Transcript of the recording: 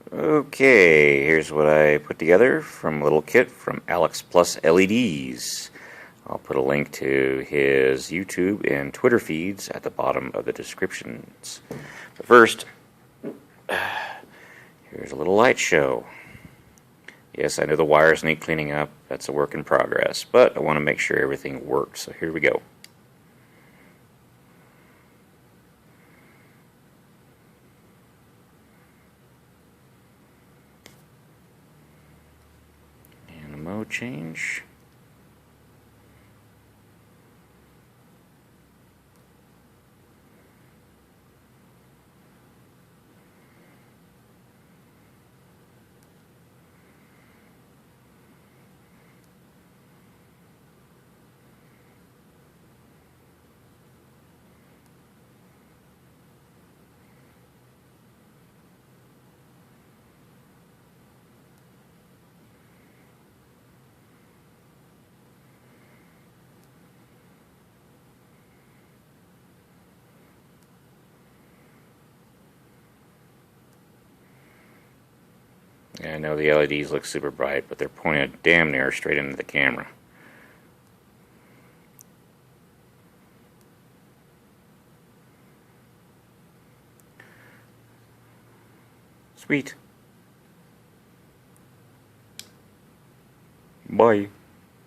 Okay, here's what I put together from a little kit from AlexPlusLEDs. I'll put a link to his YouTube and Twitter feeds at the bottom of the descriptions. But first, here's a little light show. Yes, I know the wires need cleaning up. That's a work in progress, but I want to make sure everything works. So here we go. And a mode change. Yeah, I know the LEDs look super bright, but they're pointed damn near straight into the camera. Sweet. Bye.